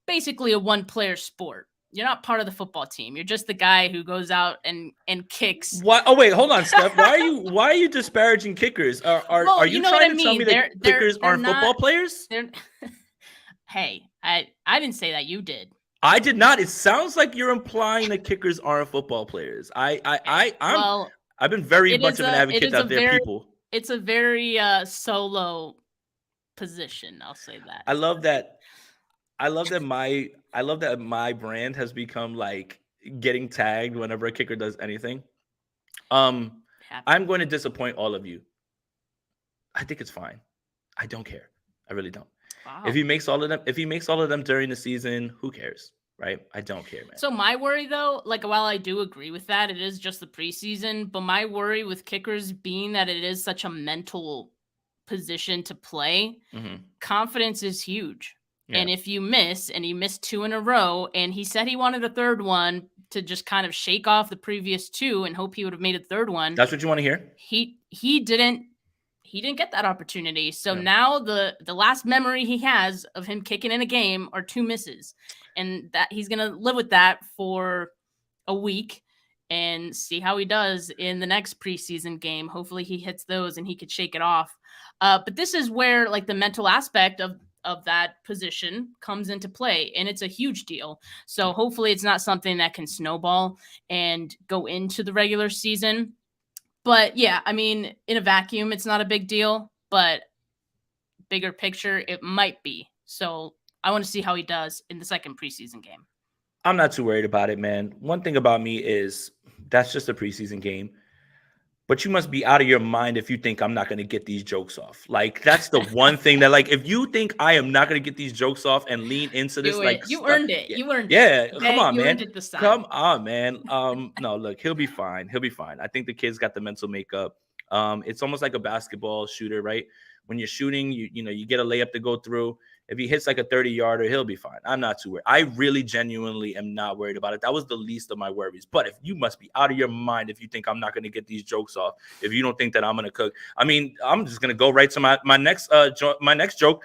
basically a one-player sport. You're not part of the football team. You're just the guy who goes out and kicks. What? Oh wait, hold on, Steph. Why are you disparaging kickers? Are you trying to tell me that kickers aren't football players? Hey, I didn't say that. You did. I did not. It sounds like you're implying that kickers aren't football players. I've been very much of an advocate out there, people. It's a very solo position. I'll say that. I love that my brand has become like getting tagged whenever a kicker does anything. I'm going to disappoint all of you. I think it's fine. I don't care. I really don't. Wow. If he makes all of them during the season, who cares? Right? I don't care, man. So my worry, though, while I do agree with that, it is just the preseason, but my worry with kickers being that it is such a mental position to play, confidence is huge. Yeah. And if you miss, and he missed 2 in a row, and he said he wanted a third one to just kind of shake off the previous 2 and hope he would have made a third one. That's what you want to hear? He didn't get that opportunity. So now the last memory he has of him kicking in a game are 2 misses. And that he's going to live with that for a week and see how he does in the next preseason game. Hopefully he hits those and he could shake it off. But this is where the mental aspect of that position comes into play, and it's a huge deal. So hopefully it's not something that can snowball and go into the regular season. But yeah, I mean, in a vacuum, it's not a big deal, but bigger picture, it might be. So I want to see how he does in the second preseason game. I'm not too worried about it, man. One thing about me is that's just a preseason game. But you must be out of your mind if you think I'm not going to get these jokes off. That's the one thing that, if you think I am not going to get these jokes off and lean into this, you earned it. You earned it. Yeah, okay? Come on, man. Come on, man. No, look, he'll be fine. He'll be fine. I think the kid's got the mental makeup. It's almost like a basketball shooter, right? When you're shooting, you get a layup to go through. If he hits a 30-yarder, he'll be fine. I'm not too worried. I really genuinely am not worried about it. That was the least of my worries. But if you must be out of your mind if you think I'm not going to get these jokes off, if you don't think that I'm going to cook. I mean, I'm just going to go right to my next joke.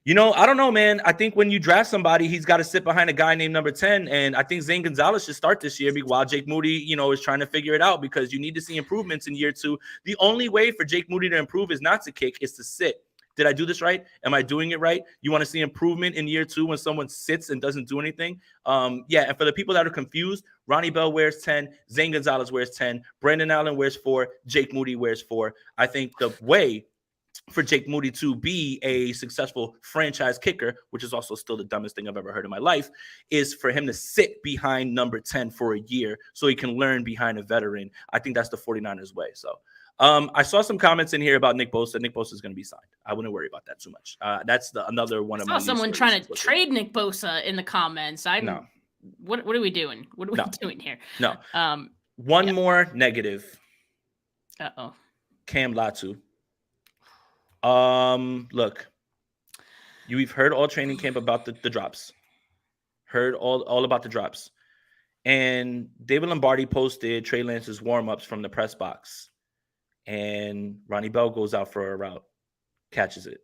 I don't know, man. I think when you draft somebody, he's got to sit behind a guy named number 10. And I think Zane Gonzalez should start this year while Jake Moody, is trying to figure it out, because you need to see improvements in year 2. The only way for Jake Moody to improve is not to kick, it's to sit. Did I do this right? Am I doing it right? You want to see improvement in year 2 when someone sits and doesn't do anything? Yeah, and for the people that are confused, Ronnie Bell wears 10, Zane Gonzalez wears 10, Brandon Allen wears 4, Jake Moody wears 4. I think the way for Jake Moody to be a successful franchise kicker, which is also still the dumbest thing I've ever heard in my life, is for him to sit behind number 10 for a year so he can learn behind a veteran. I think that's the 49ers way. So I saw some comments in here about Nick Bosa. Nick Bosa is going to be signed. I wouldn't worry about that too much. That's another one of my. I saw someone trying to trade Nick Bosa in the comments. No. What are we doing? What are we doing here? No. One more negative. Uh-oh. Cam Latu. Look, we've heard all training camp about the drops. Heard all about the drops. And David Lombardi posted Trey Lance's warm-ups from the press box. And Ronnie Bell goes out for a route, catches it.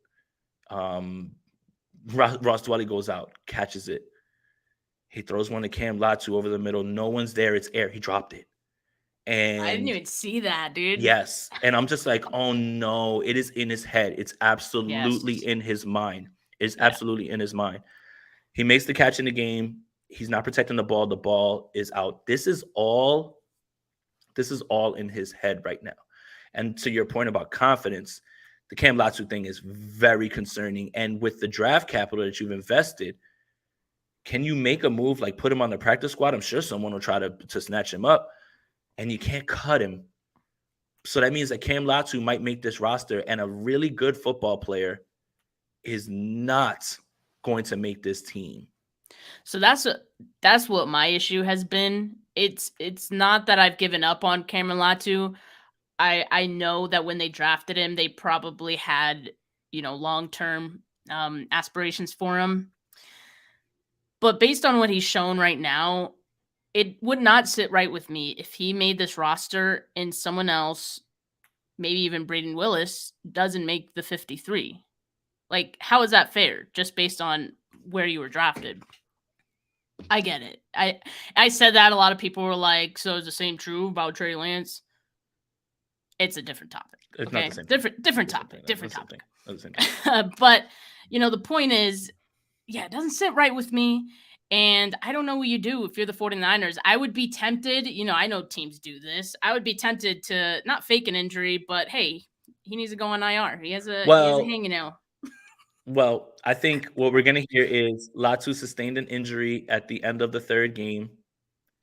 Ross Dwelly goes out, catches it. He throws one to Cam Latu over the middle. No one's there. It's air. He dropped it. I didn't And even see that, dude. yes. And I'm just like, oh no, it is in his head. It's absolutely Yes. in his mind. It's Yeah. absolutely in his mind. He makes the catch in the game. He's not protecting the ball. The ball is out. This is all in his head right now. And to your point about confidence, the Cam Latu thing is very concerning. And with the draft capital that you've invested, can you make a move like put him on the practice squad? I'm sure someone will try to snatch him up, and you can't cut him. So that means that Cam Latu might make this roster, and a really good football player is not going to make this team. So that's what my issue has been. It's not that I've given up on Cameron Latu. I know that when they drafted him, they probably had, long-term aspirations for him. But based on what he's shown right now, it would not sit right with me if he made this roster and someone else, maybe even Braden Willis, doesn't make the 53. Like, how is that fair? Just based on where you were drafted. I get it. I said that. A lot of people were like, so is the same true about Trey Lance? It's a different topic. It's okay? not the same different thing. topic. Different topic. Not the same thing. But, the point is, yeah, it doesn't sit right with me. And I don't know what you do if you're the 49ers. I would be tempted, I know teams do this. I would be tempted to not fake an injury, but hey, he needs to go on IR. He has a hanging nail. Well, I think what we're going to hear is Latu sustained an injury at the end of the third game,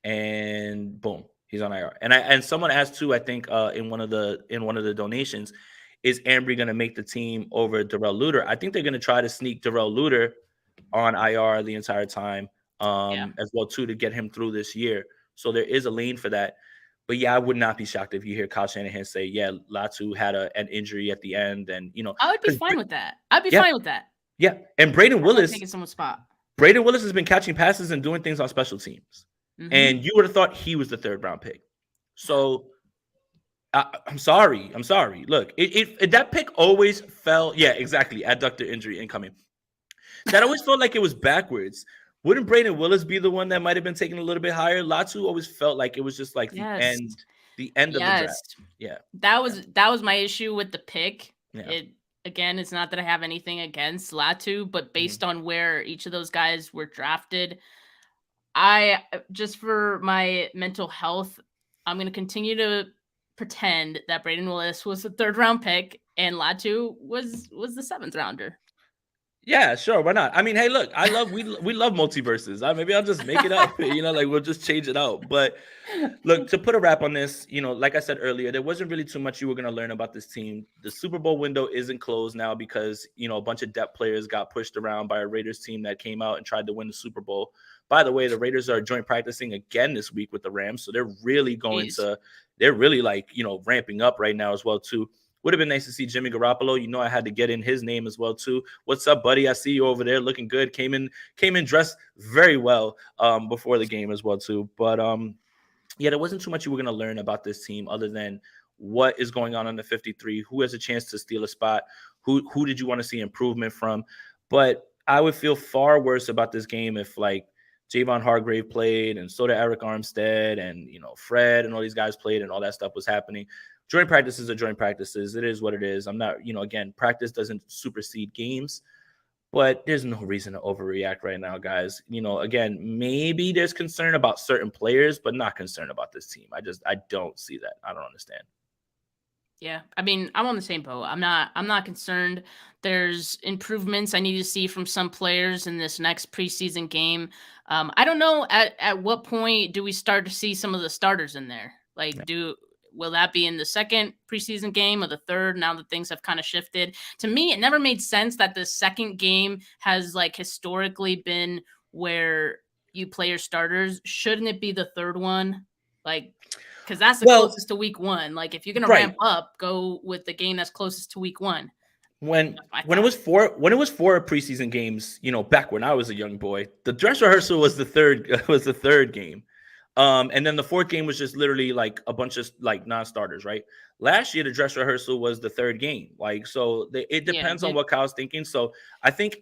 and boom, he's on IR. And someone asked too, I think in one of the donations, is Ambry going to make the team over Darrell Luter? I think they're going to try to sneak Darrell Luter on IR the entire time, as well too, to get him through this year. So there is a lane for that. But yeah, I would not be shocked if you hear Kyle Shanahan say, yeah, Latu had an injury at the end. And, I would be fine with that. I'd be fine with that. Yeah. And Braden Willis, taking someone's spot. Braden Willis has been catching passes and doing things on special teams. Mm-hmm. And you would have thought he was the third round pick. So I'm sorry. Look, that pick always fell. Yeah, exactly. Adductor injury incoming. That always felt like it was backwards. Wouldn't Braden Willis be the one that might have been taken a little bit higher? Latu always felt like it was just like the end of the draft. Yeah. That was my issue with the pick. Yeah. It's not that I have anything against Latu, but based on where each of those guys were drafted, just for my mental health, I'm going to continue to pretend that Braden Willis was the third round pick and Latu was the seventh rounder. Yeah, sure. Why not? I mean, hey, look, we love multiverses. Maybe I'll just make it up. We'll just change it out. But look, to put a wrap on this, like I said earlier, there wasn't really too much you were going to learn about this team. The Super Bowl window isn't closed now because, a bunch of depth players got pushed around by a Raiders team that came out and tried to win the Super Bowl. By the way, the Raiders are joint practicing again this week with the Rams. So they're really ramping up right now as well, too. Would have been nice to see Jimmy Garoppolo. I had to get in his name as well, too. What's up, buddy? I see you over there looking good. Came in dressed very well before the game as well, too. But, there wasn't too much you were going to learn about this team other than what is going on the 53, who has a chance to steal a spot, who did you want to see improvement from. But I would feel far worse about this game if, like, Javon Hargrave played and so did Eric Armstead and, Fred and all these guys played and all that stuff was happening. Joint practices are joint practices. It is what it is. I'm not, again, practice doesn't supersede games, but there's no reason to overreact right now, guys. Again, maybe there's concern about certain players, but not concern about this team. I don't see that. I don't understand. Yeah, I mean, I'm on the same boat. I'm not concerned. There's improvements I need to see from some players in this next preseason game. I don't know at what point do we start to see some of the starters in there? Like, will that be in the second preseason game or the third, now that things have kind of shifted? To me, it never made sense that the second game has, like, historically been where you play your starters. Shouldn't it be the third one? Like, because that's the closest to week one. Like, if you're going to ramp up, go with the game that's closest to week one. when I when it thought. was four preseason games, back when I was a young boy, the dress rehearsal was the third game. And then the fourth game was just literally like a bunch of like non-starters, right? Last year, the dress rehearsal was the third game. Like, so it Yeah, depends on what Kyle's thinking. So I think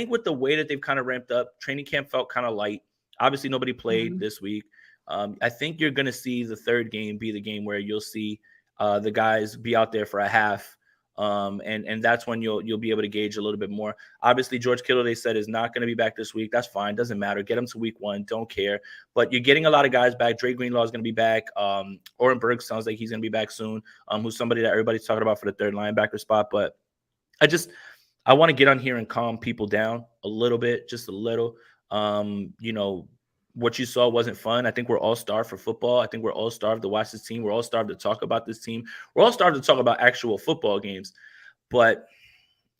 with the way that they've kind of ramped up, training camp felt kind of light. Obviously, nobody played this week. I think you're going to see the third game be the game where you'll see the guys be out there for a half. And that's when you'll be able to gauge a little bit more. Obviously, George Kittle, they said, is not going to be back this week. That's fine. Doesn't matter. Get him to week 1. Don't care. But you're getting a lot of guys back. Dre Greenlaw is going to be back. Orenberg sounds like he's going to be back soon. Who's somebody that everybody's talking about for the third linebacker spot. But I want to get on here and calm people down a little bit, just a little. What you saw wasn't fun. I think we're all starved for football. I think we're all starved to watch this team. We're all starved to talk about this team. We're all starved to talk about actual football games. But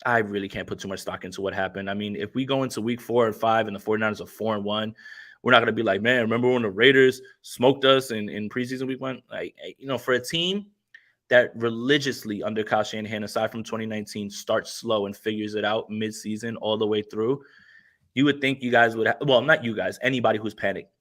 I really can't put too much stock into what happened. I mean, if we go into week 4 and 5 and the 49ers are 4-1, we're not going to be like, man, remember when the Raiders smoked us in preseason week 1? Like, for a team that religiously under Kyle Shanahan, aside from 2019, starts slow and figures it out mid-season all the way through, you would think you guys would not you guys, anybody who's panicked,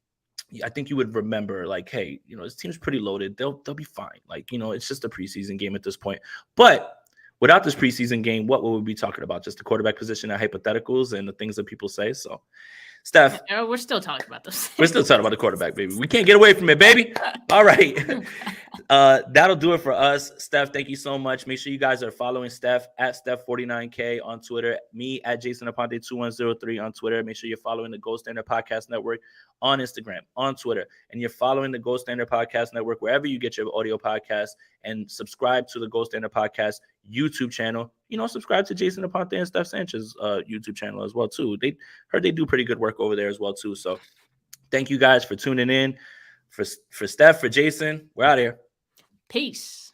I think you would remember, like, hey, this team's pretty loaded. They'll be fine. Like, it's just a preseason game at this point. But without this preseason game, what would we be talking about? Just the quarterback position and hypotheticals and the things that people say. So, Steph, we're still talking about those. We're still talking about the quarterback, baby. We can't get away from it, baby. All right. That'll do it for us. Steph, thank you so much. Make sure you guys are following Steph at Steph49K on Twitter, me at Jason Aponte 2103 on Twitter. Make sure you're following the Gold Standard Podcast Network on Instagram, on Twitter, and you're following the Gold Standard Podcast Network wherever you get your audio podcasts, and subscribe to the Gold Standard Podcast YouTube channel. Subscribe to Jason Aponte and Steph Sanchez's YouTube channel as well, too. They heard they do pretty good work over there as well, too. So thank you guys for tuning in. For Steph, for Jason, we're out here. Peace.